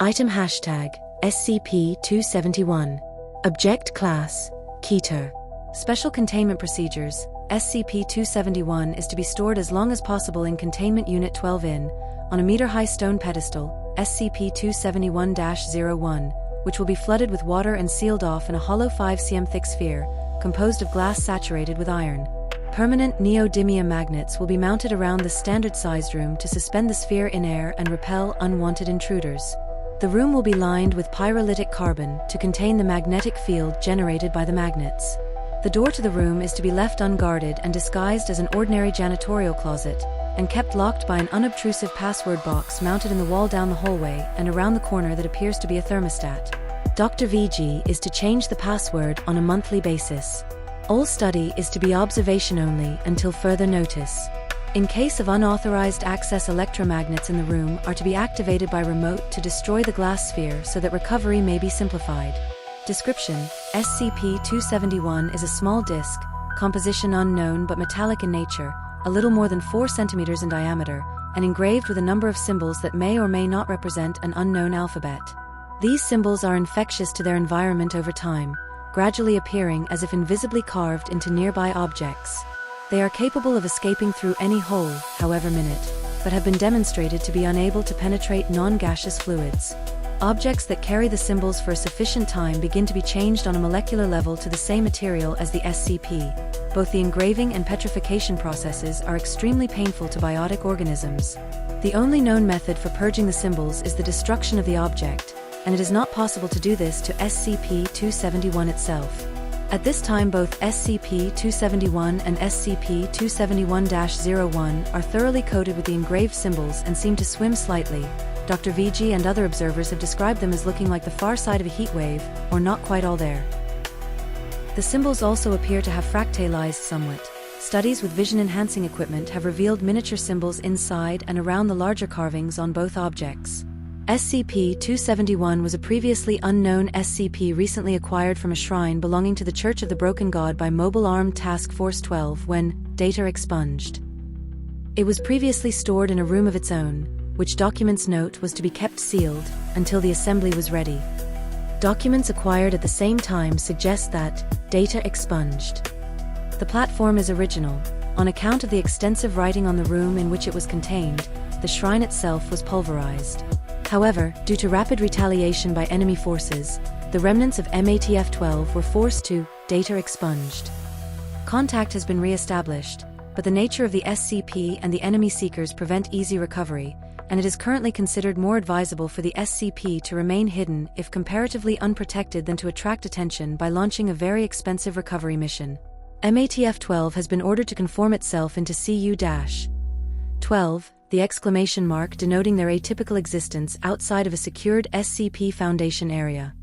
Item hashtag SCP-271. Object Class Keter. Special Containment Procedures. SCP-271 is to be stored as long as possible in Containment Unit 12-in, on a meter-high stone pedestal, SCP-271-01, which will be flooded with water and sealed off in a hollow 5 cm thick sphere, composed of glass saturated with iron. Permanent neodymium magnets will be mounted around the standard-sized room to suspend the sphere in air and repel unwanted intruders. The room will be lined with pyrolytic carbon to contain the magnetic field generated by the magnets. The door to the room is to be left unguarded and disguised as an ordinary janitorial closet, and kept locked by an unobtrusive password box mounted in the wall down the hallway and around the corner that appears to be a thermostat. Dr. VG is to change the password on a monthly basis. All study is to be observation only until further notice. In case of unauthorized access, electromagnets in the room are to be activated by remote to destroy the glass sphere so that recovery may be simplified. Description: SCP-271 is a small disk, composition unknown but metallic in nature, a little more than 4 centimeters in diameter, and engraved with a number of symbols that may or may not represent an unknown alphabet. These symbols are infectious to their environment over time, gradually appearing as if invisibly carved into nearby objects. They are capable of escaping through any hole, however minute, but have been demonstrated to be unable to penetrate non-gaseous fluids. Objects that carry the symbols for a sufficient time begin to be changed on a molecular level to the same material as the SCP. Both the engraving and petrification processes are extremely painful to biotic organisms. The only known method for purging the symbols is the destruction of the object, and it is not possible to do this to SCP-271 itself. At this time, both SCP-271 and SCP-271-01 are thoroughly coated with the engraved symbols and seem to swim slightly. Dr. VG and other observers have described them as looking like the far side of a heat wave, or not quite all there. The symbols also appear to have fractalized somewhat. Studies with vision-enhancing equipment have revealed miniature symbols inside and around the larger carvings on both objects. SCP-271 was a previously unknown SCP recently acquired from a shrine belonging to the Church of the Broken God by Mobile Armed Task Force 12 when data expunged. It was previously stored in a room of its own, which documents note was to be kept sealed until the assembly was ready. Documents acquired at the same time suggest that data expunged. The platform is original. On account of the extensive writing on the room in which it was contained, the shrine itself was pulverized. However, due to rapid retaliation by enemy forces, the remnants of MATF-12 were forced to data expunged. Contact has been re-established, but the nature of the SCP and the enemy seekers prevent easy recovery, and it is currently considered more advisable for the SCP to remain hidden if comparatively unprotected than to attract attention by launching a very expensive recovery mission. MATF-12 has been ordered to conform itself into CU-12, the exclamation mark denoting their atypical existence outside of a secured SCP Foundation area.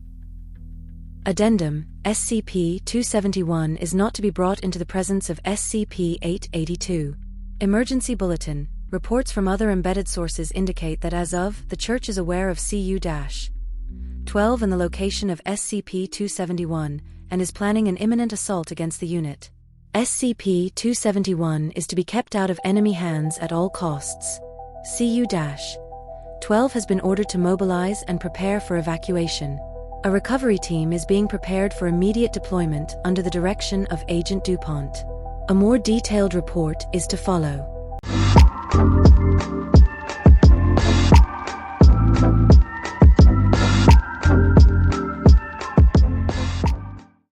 Addendum: SCP-271 is not to be brought into the presence of SCP-882. Emergency Bulletin: reports from other embedded sources indicate that as of, the Church is aware of CU-12 and the location of SCP-271, and is planning an imminent assault against the unit. SCP-271 is to be kept out of enemy hands at all costs. CU-12 has been ordered to mobilize and prepare for evacuation. A recovery team is being prepared for immediate deployment under the direction of Agent DuPont. A more detailed report is to follow.